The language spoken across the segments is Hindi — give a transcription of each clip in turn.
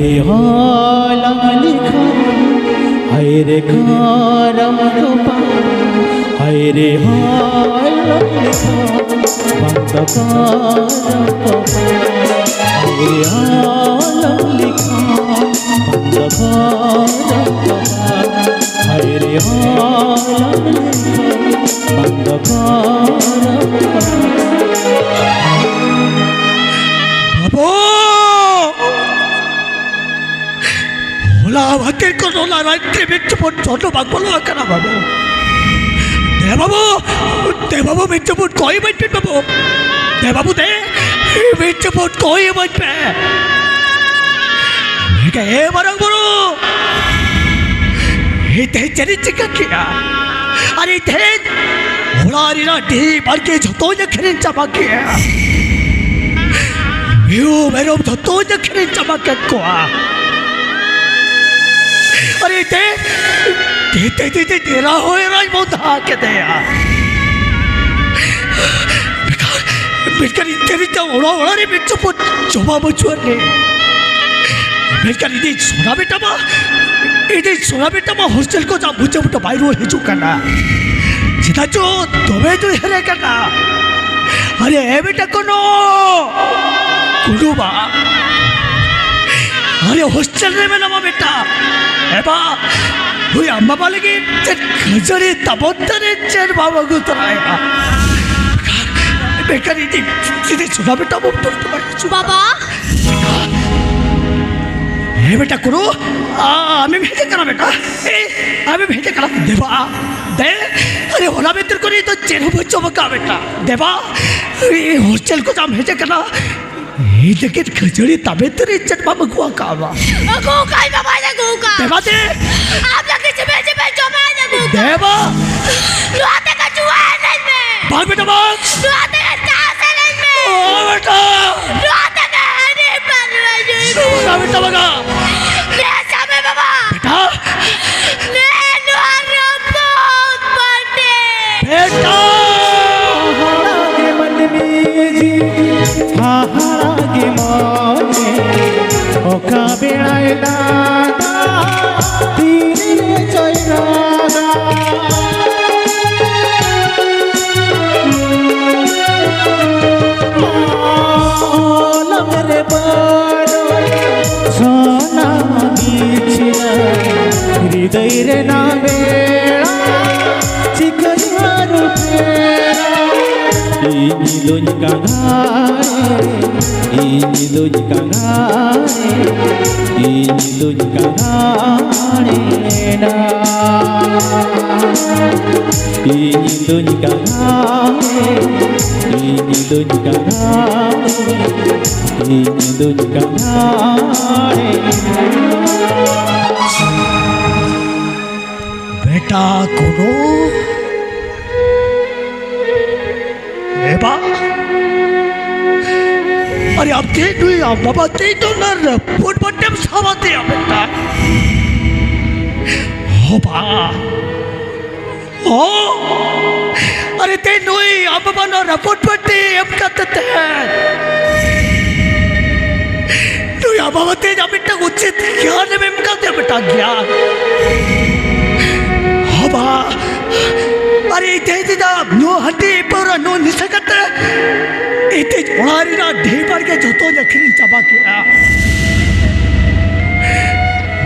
रे हाला लिखा हाय रे खारा रूपा हाय रे हाला लिखा बंद कारा पापा हाय रे हाला लिखा बंद कारा पापा हाय रे हाला लिखा बंद कारा पापा Wakil ko nola raiti bichu pun jodoh bakpolo akana babu. Devabu bichu pun koi bichu babu. Devabu de bichu pun koi bichu. Ika barang buru. Ite jadi cika kia. Ari ite holari na di barke jodohnya keren cabak kia. Yo merom jodohnya keren cabak kia. अरे तेरा हो राज बहुत हाके दे यार बेकार तेरी क्या ओड़ा रे बिच्चू पुट चोबा बचुआ ने बेकार इधर सोना बेटा मा हॉस्टल को जा मुझे मुझे बाहर हो चुका ना जितना जो तुम्हें जो है करना अरे बेटा कोनो कुडुबा अरे हॉस्टल में ना बेटा एबा हुई अम्मा वाले की खजरी तबोत्तरे चेर बाबा को तराया बेकार इधर सुना बेटा वो तो बाबा हे बेटा करो हमें भेजे करा बेटा हमें भेजे करा देवा दे अरे होला बेटर को नहीं तो चेर बच्चों बका बेटा देवा ये हॉस्टल को जा भेजे करा ये देखिए खजड़ी तबे तेरे इज्जत बाबा को कावा गोका ही बाबा ने गोका देवा दे आप लोग किसी बेचे जो मैं ने गोका देवा लुआते का जुआ है नहीं में भाग बेटा भाग लुआते का चास है नहीं में ओ बेटा लुआते का है नहीं पर भागा बेटा भागा ले जामे बाबा बेटा ले लुआरो बहुत पड़ते बेटा के मन में जी हाहागे मने ओका बेड़ायला तीरे चैरागा लमरे बड़ो सोना बिछिना हृदय रे ना बेड़ा चिकनारू फेरा ini lunj kangare ini lunj kangare na ini lunj kangare बेटा कोनो अरे आप देख लो आप बाबा देख दो ना फुट बट्टे में सावाते हैं बेटा हो बा हो अरे ते नोई आप बाबा ना फुट बट्टे अब करते हैं तो या बाबा ते जा बेटा उचित ज्ञान में करते हैं बेटा ज्ञान हो बा अरे ते जा नो हड्डी पर नो निसकते इतने जोड़ारी ना ढेबर के जोतों जखरी चबा किया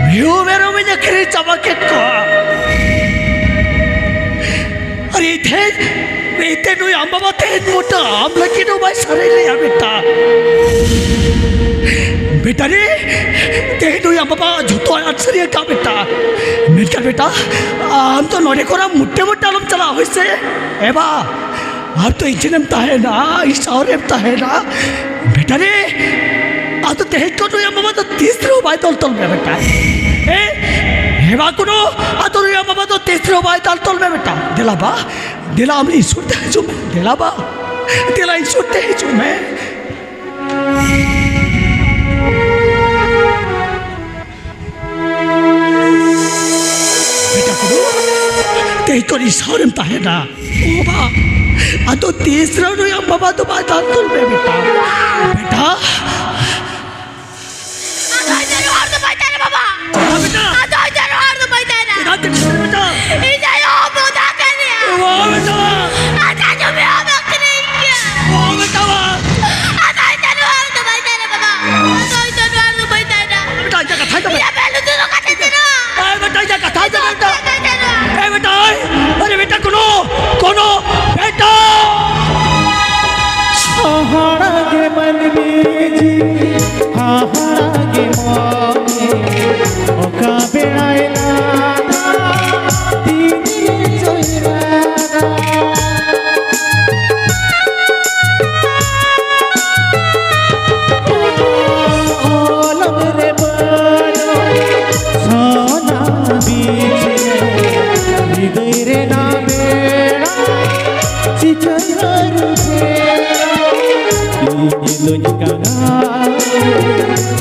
म्यो मेरो में जखरी चबा के को अरे इतने नो आंबा बाते मोटा आम लगी नो भाई सारे ले आ बेटा रे ते नो आंबा बा जोतो आचरी का बेटा मेरे बेटा हम तो नोरे को ना मुट्टे मुट्टे आलम चला हो इससे एबा आप तो इंजन है ना इस और है ना बेटा रे आ तो तेज को तो मामा तो तीसरे बाई तल तल में बेटा हे बा कुनो आ तो मामा तो तीसरे बाई तल तल में बेटा दिला हमने सुनते हैं जो दिला सुनते हैं जो मैं बेटा कुनो तेज को इशारे में है ना ओ बा आ तो तीसरा नो या बाबा तो बात आतुल में बेटा अगर जरूर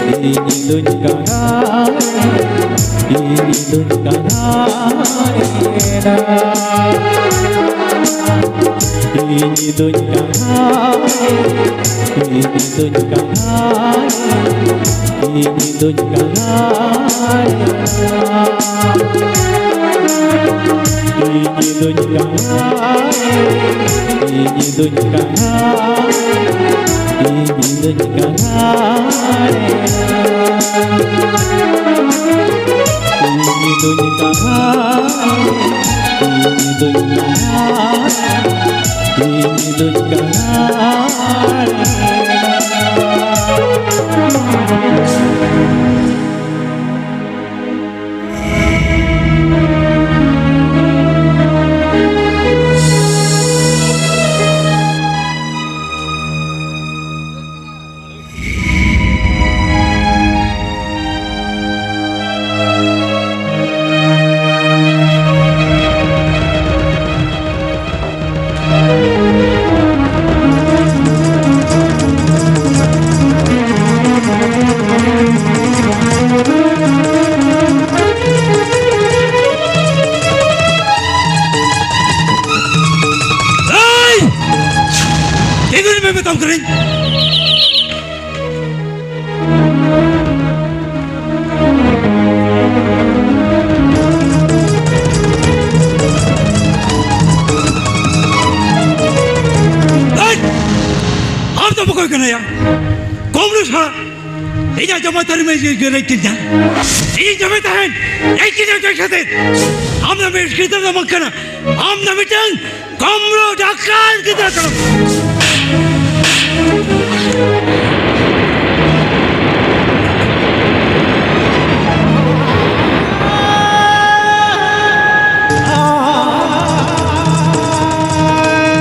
Inyilun kangarena Inyilun मैं बताऊं करें आप तो कोई करना यार कौन लोग सारा इधर जमात में ये रहती है ये जमात है एक किधर जाते हम ना मेरे किधर जमा करना हम ना मिटान कौन लोग डाकार किधर करो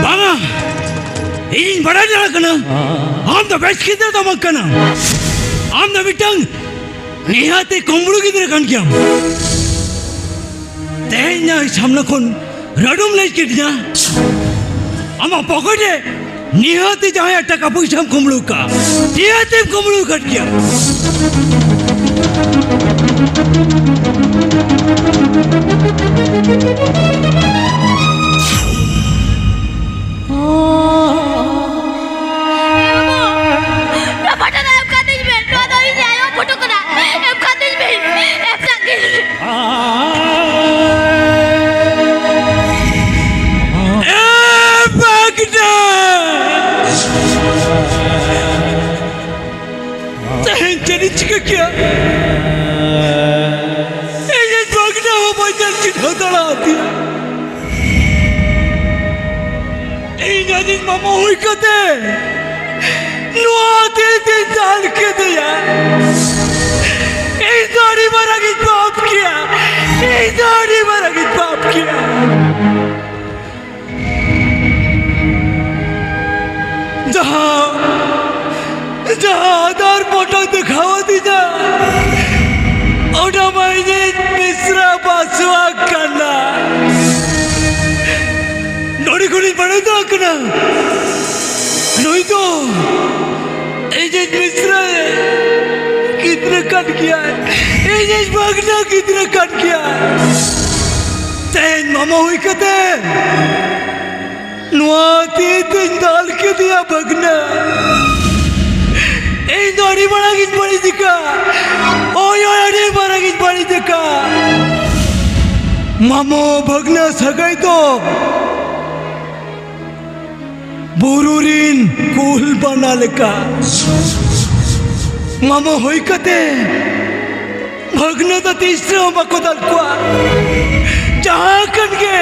बाबा इन बड़ा जरा करना हम तो बेच किधर तो मत करना हम ना मिटान निहाते कौमरू किधर कान किया तेन्या सामने कौन रडुम ले किधर हम पकड़े निहाती जहाँ अट्टा कापुई शाम कुमड़ू का निहाती कुमड़ू कट गया क्या ये भागना हो बजर की ढोतला आती है ये मामा हुई कते नुआते ते जान के दिया इस दाढ़ी मरा की पाप किया इस दाढ़ी मरा की पाप किया जहाँ आधार फोटो दिखावा दीजा और मैंने मिश्रा पासवा करना नोड़ी गुड़ी बड़े तो करना नहीं तो ये मिश्रा कितने कट किया है ये भागना कितने कट किया तेन मामा हुई कहते नुआती तीन डाल के दिया भगना এই দড়ি মারা গিজ বাড়ি দিকা ওই ওই মারা গিজ বাড়ি দিকা মামো ভগ্না সগাই তো বুরুরিন কুল বানালকা মামো হইকতে ভগ্না তো তিসরে মকদল কোয়া जहां कन के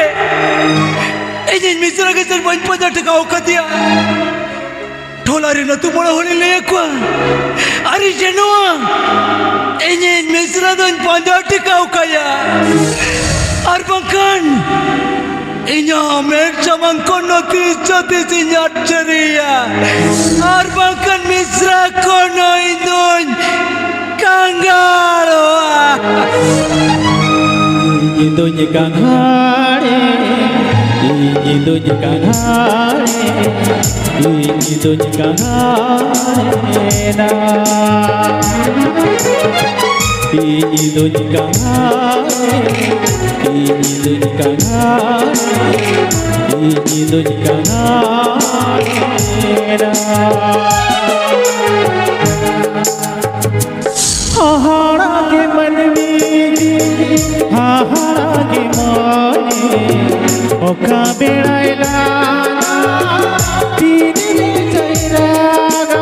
এই যে মিশ্রা গেছের 5000 টাকা ওকা দিয়া ঠোলারে না তুমড়া হলে লে কোয়া আরে জেনোয়া এই যে মিশ্রা দন 5000 টাকা ওকায়া আর বাকান inya merca mangkono tisati sinyat ceria arbakan misra kono indun kanggaro indun kangare Ini dunia kahare, ini dunia kahare na. Ini dunia kahare, ini dunia kahare, ini dunia kahare na. हाहाड़ा के मन में हाहाड़ा के माने ओका बेड़ाइला तीन चैरागा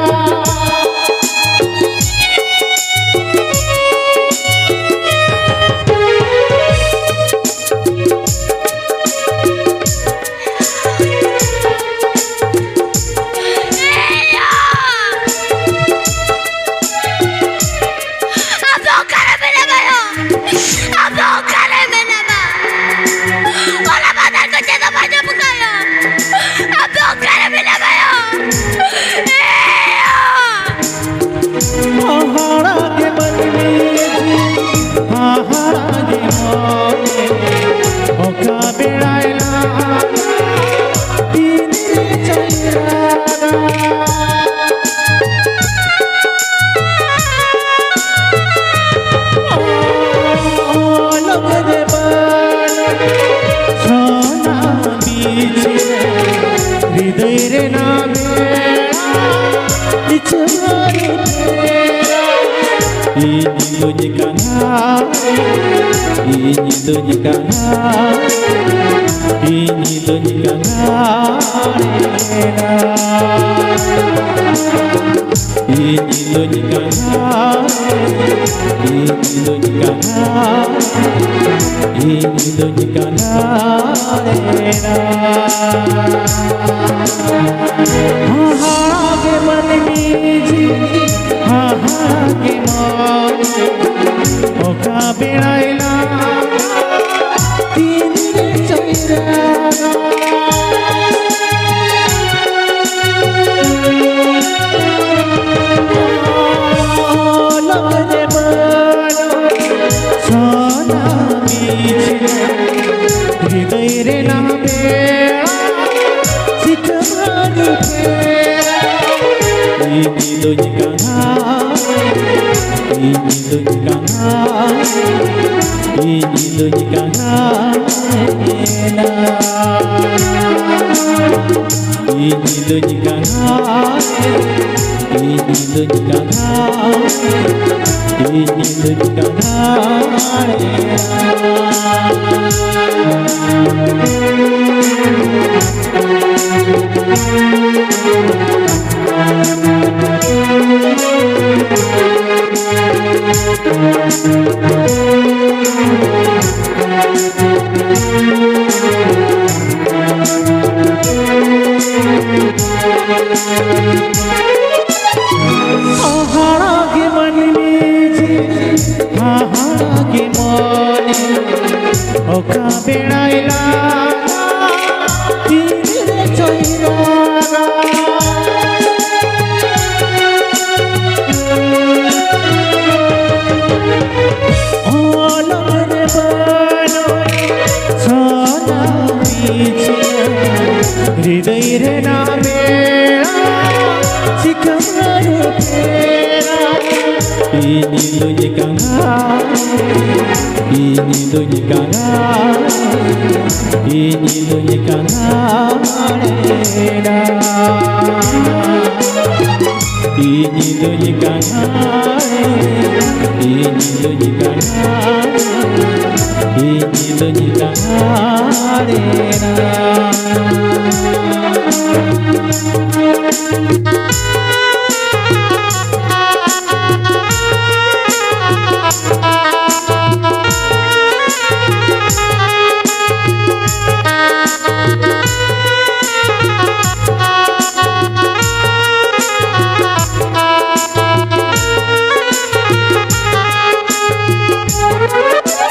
Ini dunia kahare, ini dunia kahare na. Ini dunia kahare, ini dunia kahare, ini dunia kahare na. हाहाड़ा के मन में हाहाड़ा के माने ओका बेड़ाइला तीन चैरागा लगने बनो सोना बीच हृदय रे ना बेड़ा सिकमारू फेरा ini dunia kahare, ini dunia kahare, ini dunia kahare na. Ini dunia kahare, ini dunia kahare, ini dunia kahare हाहाड़ा के मन में हाहाड़ा के माने ओका बेड़ाइला तीन चैरागा लगने बनो सोना बीच हृदय रे ना बेड़ा सिकमारू फेरा ini dunia kahare, ini dunia kahare, ini dunia kahare na. Ini dunia kahare, ini dunia kahare, ini dunia kahare na.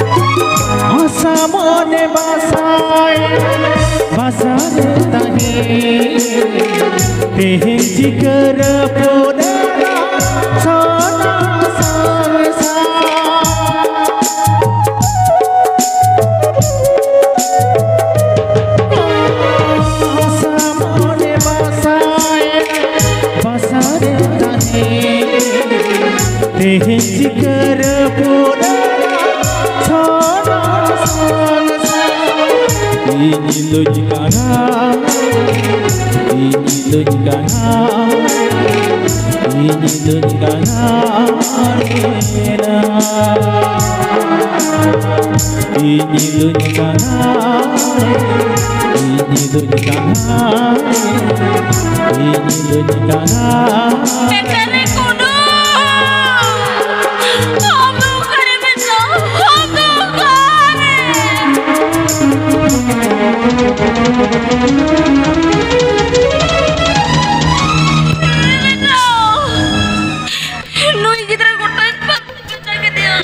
आशा मोने बसाए बसा देता है तेहें जिकर पुरा छोड़ा ini lo jikana ini lo jikana rena ini lo jikana Ekare kudu. Amu kare beta. Amu kare. Beta. Nui gidra gotai beta ke dia.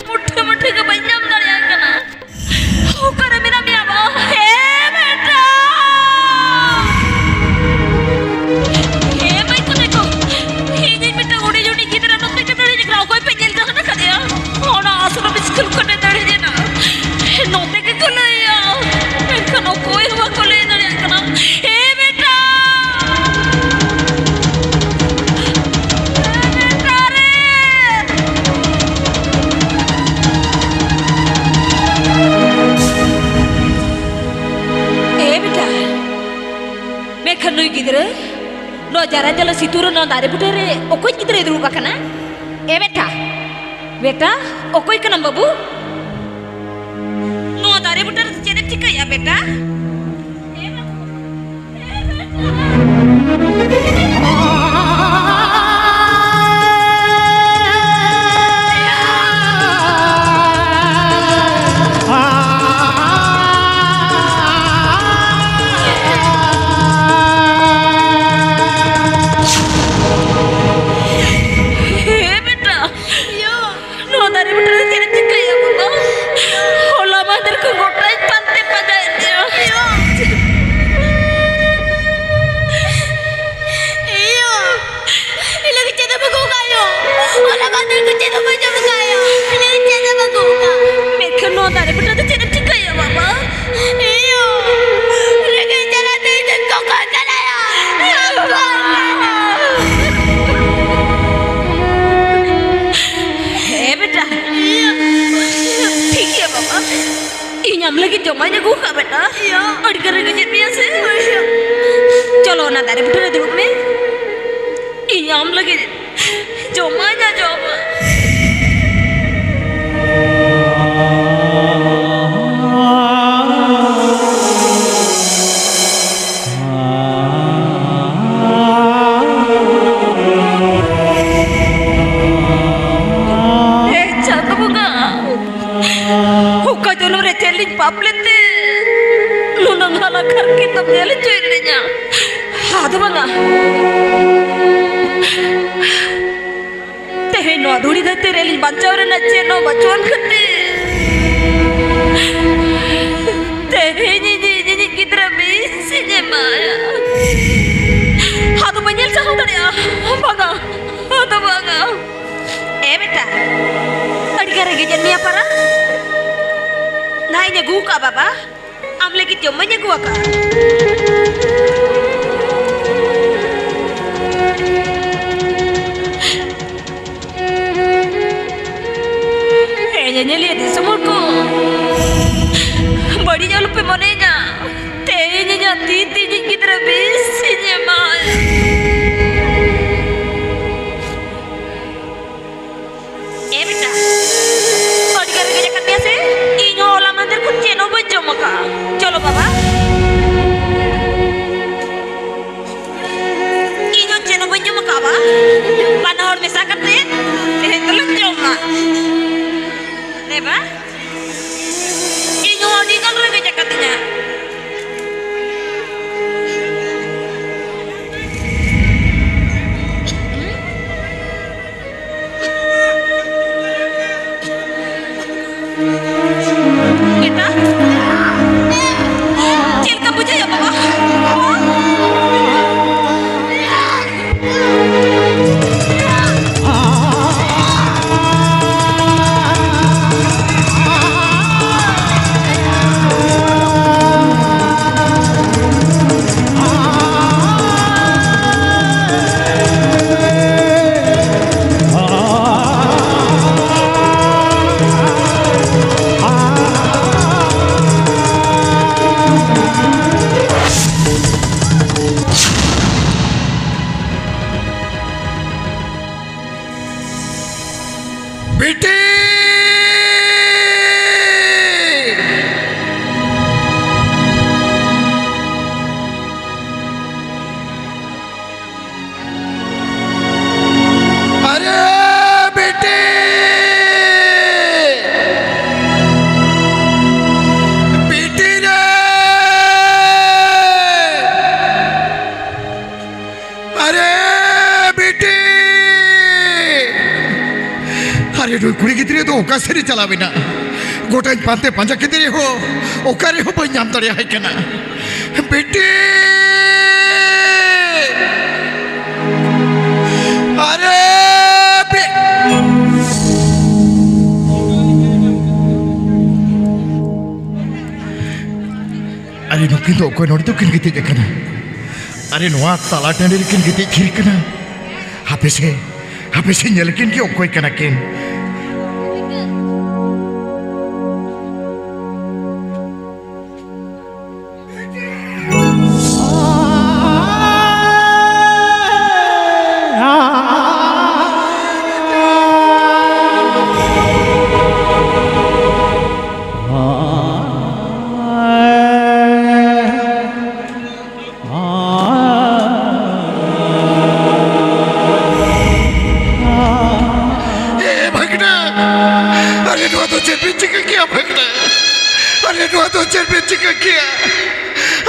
Mutte mutte ke banyam dariya kana. Kare mera biya ba. He beta. He mai ko dekho. He ni beta godi jodi gidra notte ke dari nikra koi penjel jaha na kadiya. Ona asura biskul kane dari dia na. Notte ke kolaya. Ekano koi hua kolaya dariya kana. He beta. Beta re. Beta. Mekhan nui gidra. No jara jala situru no dari putere okoi gidra idulu kakana. Beta. Beta, okoi kana babu? No dari putere cene tika ya beta. Beta. No dari putere cene tika ya baba. Ola mother ko gotai pante pagai dia. Iyo. Ilagi cene bagu kayo. Ola mother ko cene bagu kayo. Ilagi cene bagu ka. Mekhan no dari putere cene tika ya baba. Iyo. Ilagi cene tika ko kana ya. Beta. ठीक है बाबा इन हम लगी जमा ने गुखा बेटा और करेंगे जे पियासे चलो ना दारे बिठरे दुरुप में इन हम लगी जमा ना जमा चंद बुगा हुक्का जोलो रे चेलिंग पापलेते लुनंगाला करके तब नेले चोइलेnya हाथ बंगा तेहे नो अधूरी दते रेली बचावरे नचे नो बचवन खते तेहे जी किधर बीसी जे माया हाथ बंजल चाहो तड़िया बंगा हाथ बंगा beta अड़करे जन्मिया परा नाई ने गुका बाबा आमले की जम्मे ने गुका ये ले दे समोर को बड़ी जल पे मने जा तेज जा तीती जी की तरह बेसी जे माय beta अड़करे के जकत से इन ओला मंदिर को चेनो बजो मका चलो बाबा इन चेनो बजो मका बा पाना और में साकते ते तलम जोमा Neba? Inyo di kalau lagi cakapnya. Kita? बेटी अरे बेटी बेटी रे अरे बेटी अरे कुड़ी गिद्रे तो ओका सेरी चलावे ना गोटा पाते पंजा कितरे हो ओकारे हो बन जाम तड़े है केना बेटी अरे अरे नुकिन तो कोई नोड़ी तो किन गिते देखना अरे नोआ ताला टंडे किन गिते खिर कना हापे से nyelekin ki okoy kana kin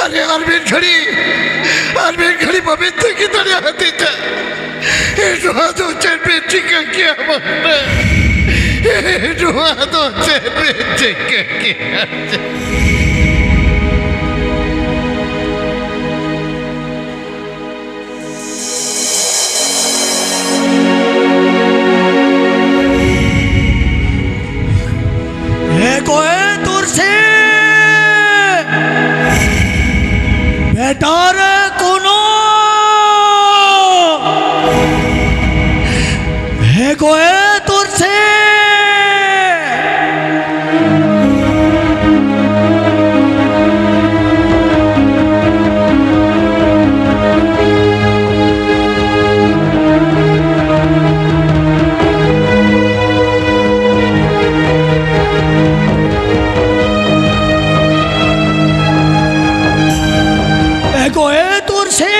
अरे अरविंद खड़ी पवित्र की तरह होती था तो चेपे चिका किया तो चेपे चिका किया बेटार कोनो है कोई तुरसे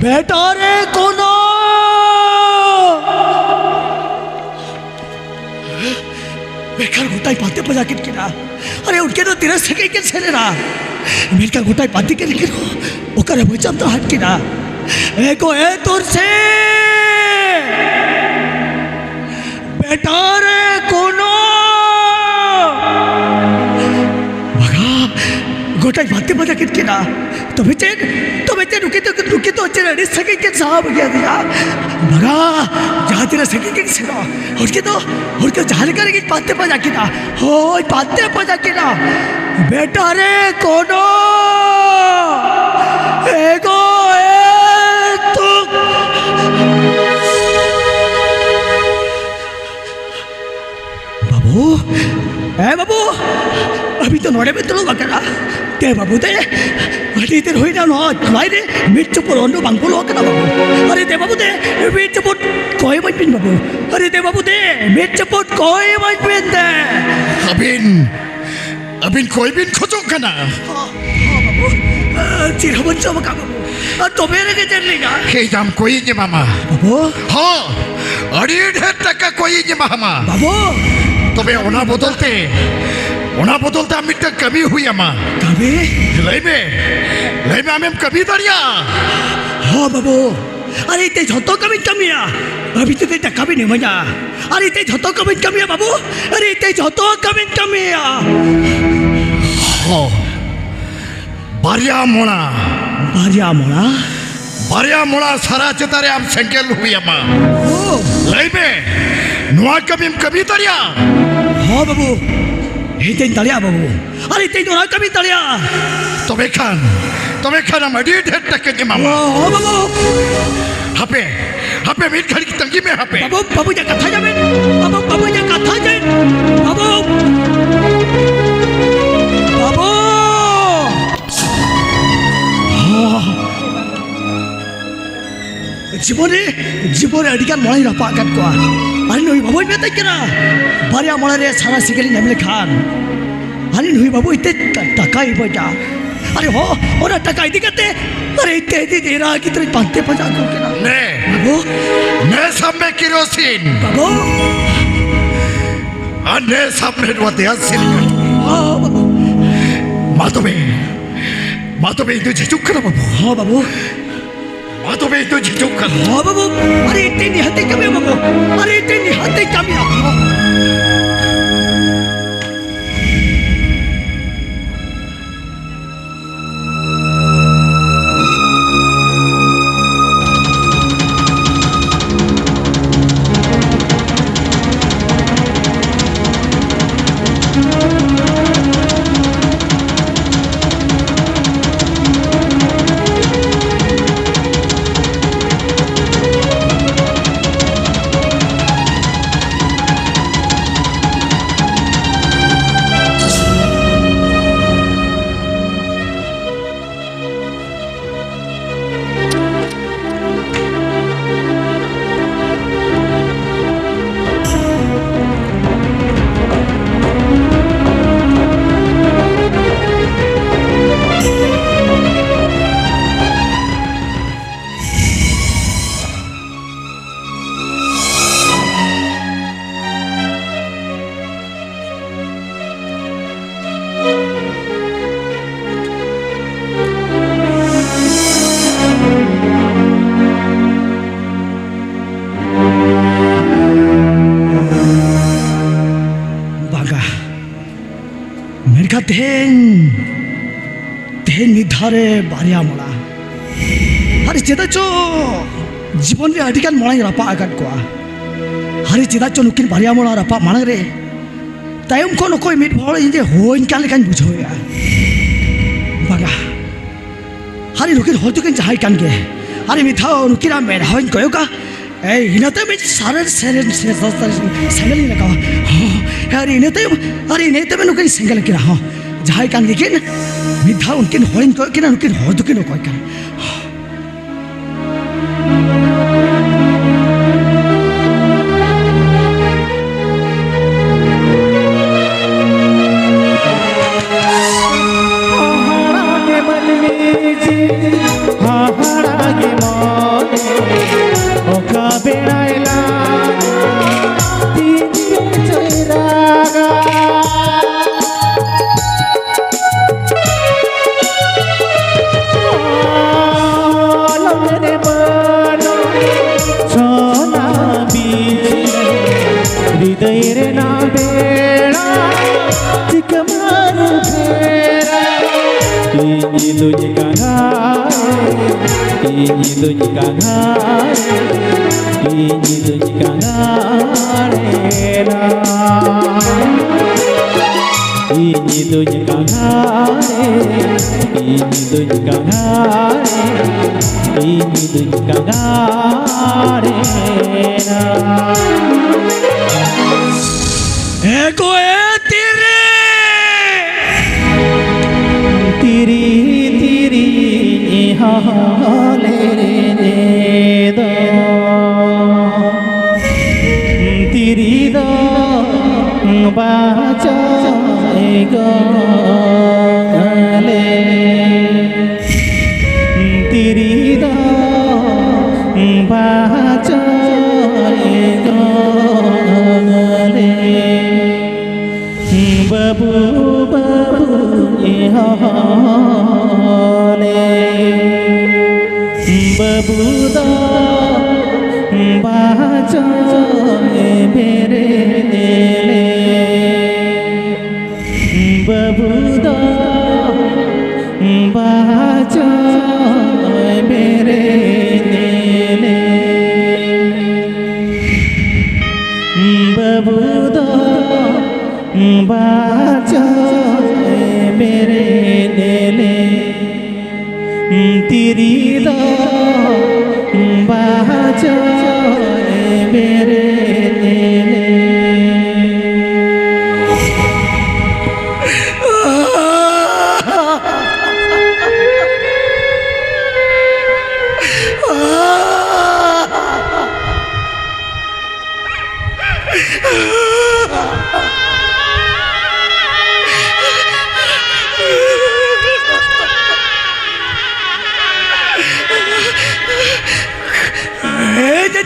बेटा रे कोनो बेकार गोटाई पाते पजा किना अरे उनके तो तेरे सके के छले ना मेरका गोटाई पाती के लिखो ओकर बचम तो हट किना एको ए तोर से बेटा रे कोनो मगा गोटाई पाते पजा किना तो बेचे रुके तो अच्छे रेडी सके के साहब गया दिया मगा जहाँ तेरा सके के सिनो और के जाने करेंगे पाते पा जाके ना हो पाते पा जाके ना बेटा रे कोनो एगो तू बाबू अभी तो नोड़े में तुलो बकरा ते बाबू ते अरे तेरे होई ना नाई रे मिर्च पुरोंडो बांगपुलो कना बाबू अरे ते बाबू ते मिर्च पुट कोई मत पिन बाबू अरे ते बाबू ते मिर्च पुट कोई मत पिन दे अबिन कोई बिन खोजो कना बाबू चिरा बच्चा बका बाबू तो मेरे के चल लेगा हे जाम कोई जे मामा बाबू हाँ अरे ढेर टका कोई जे मामा बाबू तबे ओना बदलते अमित कमी हुई अम्मा कभी लाइबे हमें कभी दरिया हाँ बाबू अरे इतने झोंतो कभी कमिया अभी तो तेरे कभी नहीं मजा अरे इतने झोंतो कभी कमिया बाबू अरे इतने झोंतो कभी कमिया हाँ बारिया मोड़ा सारा चतारे हम संकेल हुई अम्मा लाइबे नुआ कभी दरिया हाँ बाबू इतने दरिया बाबू अरे इतने नुआ कभी दरिया तबे खान हम अड़ी ढेर टके के मामा हाँ बाबू हापे मीट खड़ी की तंगी में हापे बाबू जा कथा जावे बाबू जा कथा जाए बाबू जीवन अड़ीगान मड़ाई रपा को अरे नुई बाबू मेतना बारिया मड़े सारा सिगल खान अरे नुई बाबू इतने टाका बजा अरे हो और टाका इदी करते अरे इतने इदी दे रहा कि तेरे पांते पजा को के ना ने बाबू ने सब में किरोसिन बाबू अन्य सब में रोते हंसिल हाँ बाबू मातो में इधर झुक कर बाबू हाँ बाबू मातो में इधर झुक कर हाँ बाबू अरे इतने निहत्ते कमी बाबू अरे इतने निहत्ते कमी मेरे तेहन निधारे बारिया मड़ा अरे चेदा चो जीवन रे अड़ीगान मड़ा रपा आकाद को अरे चेदा चो नुकिन बारिया मड़ा रपा मांग रे तायम को नकोय मिट भोर इजे होइन कान लेकान बुझोया बागा अरे नुकिन होय तुकिन जहाय कान गे अरे मिथा नुकिना मेड होइन कोयो का ए इनाते में सारे सेरेन से सेंगल ही लगा अरे इनेते में नुकिन सेंगल किरा हो जहाय कान गे किन मिथा उनकिन होइन कोय किना नुकिन होय तुकिन कोय का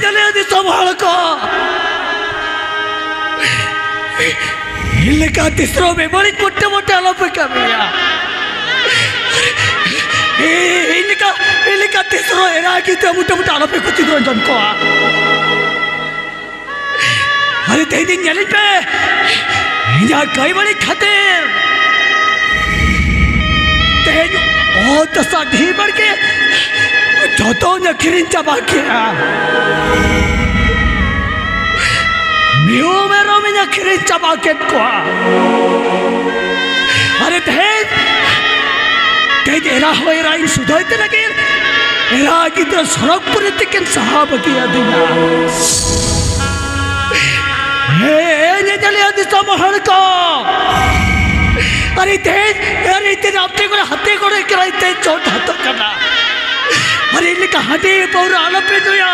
nyale di samhal ko ile ka tisro me bori motte motte alop kamiya ile ka tisro era ki to motte motte alop ko Chittaranjan ko अरे ते दिन nyale pe ya kai bari khater te o to sa dhi bar ke joto nakhirin chaba ke मियो मेरो में nakhirin chaba ke ko अरे te era hoira in sudoite lage era ki to sorok purit ke sahab kiya diya ये चले आदि समहर को अरे तेरे अपने को हत्ते को कराई ते चोट हत्तो करना अरे इले का हटे पौरा आलो पे तो या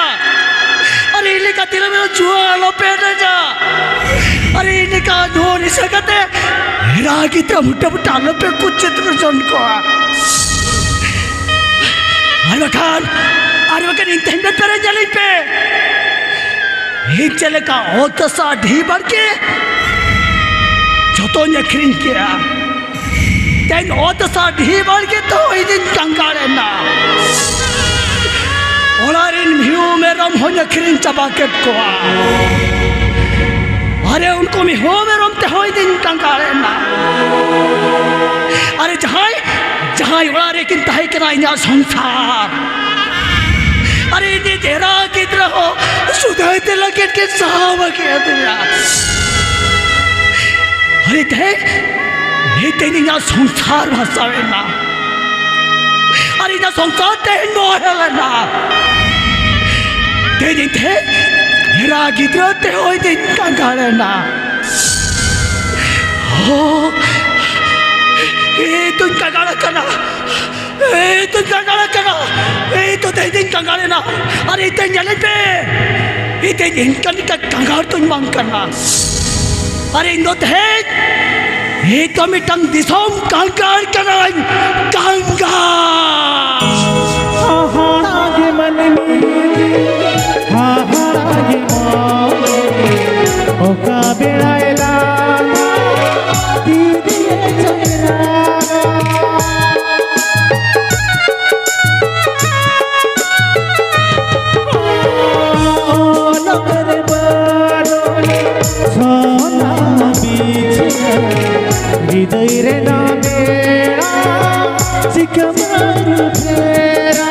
अरे इले का तेरा मेरा जुआ आलो पे न जा अरे इले का नो नहीं सकते रागी तो मुट्ठा मुट्ठा आलो पे कुछ Chittaranjan को अरे बखान इंतज़ार करे जली पे एक चले का ओतसा ढी बढ़ के जोतो नखरिन किया तेन ओतसा ढी बढ़ के तो इदिन कंगारे ना ओलारिन मियो में रम हो नखरिन चबाकेट को अरे उनको मियो में रम ते हो इदिन कंगारे ना अरे जहाँ ओलारे किन ताई के ना इन्हें संसार अरे ये तेरा कितना हो सुधार ते लगे के साहब के दिया अरे ये तेरी ना संसार भाषा है ना अरे ना संसार ते नो है ना तेरी तेरा कितना ते हो दिन का गाने ना हो ये तुम का गाना करना तो कंगाला करा तो दिन कंगाले ना अरे इतने जले पे इतने इनका कंगाल तो मांग करना अरे इन दो थे एक कमी टंग दिसों कंगाल करा कंगाल हाहाड़ा के मन में हाहाड़ा के मन ओका बेड़ाएला दीदी चेहरा हृदय रे ना बेड़ा सिकमर फेरा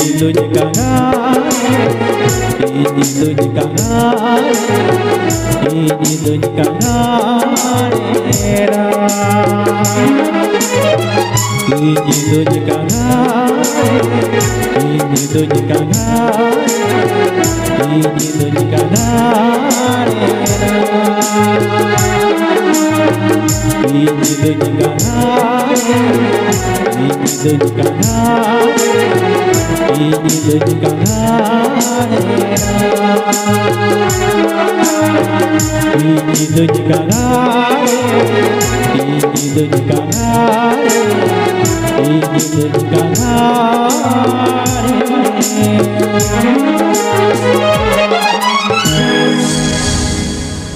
तुझ गंगा तुझ गंगा तुझ गंगा तेरा तुझ गंगा तुझ गंगा तुझ Ganga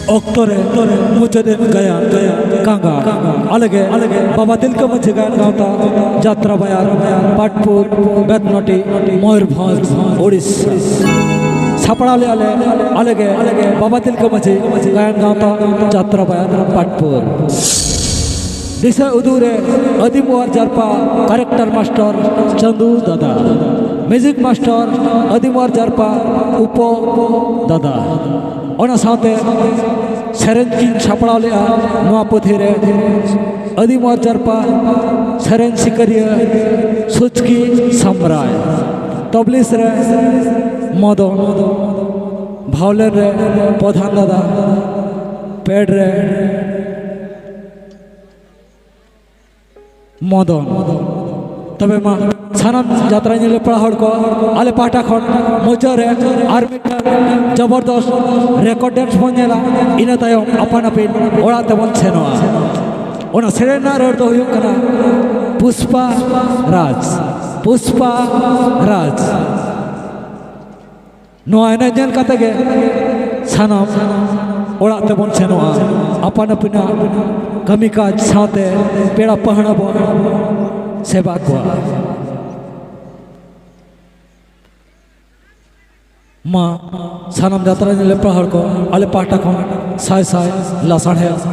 Oktore mujaden gaya kanga alage baba dilka mache gayan gauta jatra bayar patpur betnoti moyurbhanj odisha छपड़ाले अलगे बाबा दिल का मजे गायन गाता जात्रा बयान पाटपुर दिशा उदूरे अदिमुआर जारपा करेक्टर मास्टर चंदू दादा म्यूजिक मास्टर अदिमुआर जारपा उपो दादा ओना साथे सेरेन की छपड़ाले नवा पुथीरे अदिमुआर जारपा सेरेन सिकरिया सुचकी सम्राय तबलिस रे मदन भावलेन रे प्रधान दादा पेड़ रे मदन तबे मा सानाम यात्रा निले पड़ा हड़ को आले पाटा खन मजा रे आर्मी जबरदस्त रेकॉर्ड डांस बनेला इना तायम अपन अपन ओड़ा तबन छेनवा ओना सेरेना रे दो हुयो कना पुष्पा राज ᱱᱚᱣᱟ ᱮᱱᱮᱡ ᱧᱮᱞ ᱠᱟᱛᱮ ᱜᱮ ᱥᱟᱱᱟᱢ ᱚᱲᱟᱜ ᱛᱮᱵᱚᱱ ᱥᱮᱱᱚᱜᱼᱟ ᱟᱯᱟᱱ ᱟᱹᱯᱤᱱᱟᱜ ᱠᱟᱹᱢᱤ ᱠᱟᱡᱽ ᱥᱟᱶᱛᱮ ᱯᱮᱲᱟ ᱯᱟᱹᱦᱲᱟᱹ ᱵᱚᱱ ᱥᱮᱵᱟ ᱠᱚᱣᱟ ᱢᱟ ᱥᱟᱱᱟᱢ ᱡᱟᱛᱨᱟ ᱧᱮᱞ ᱯᱮᱲᱟ ᱦᱚᱲ ᱠᱚ ᱟᱞᱮ ᱯᱟᱦᱴᱟ ᱠᱷᱚᱱ ᱥᱟᱭ ᱥᱟᱭ ᱞᱟᱥᱟᱲᱦᱮᱫ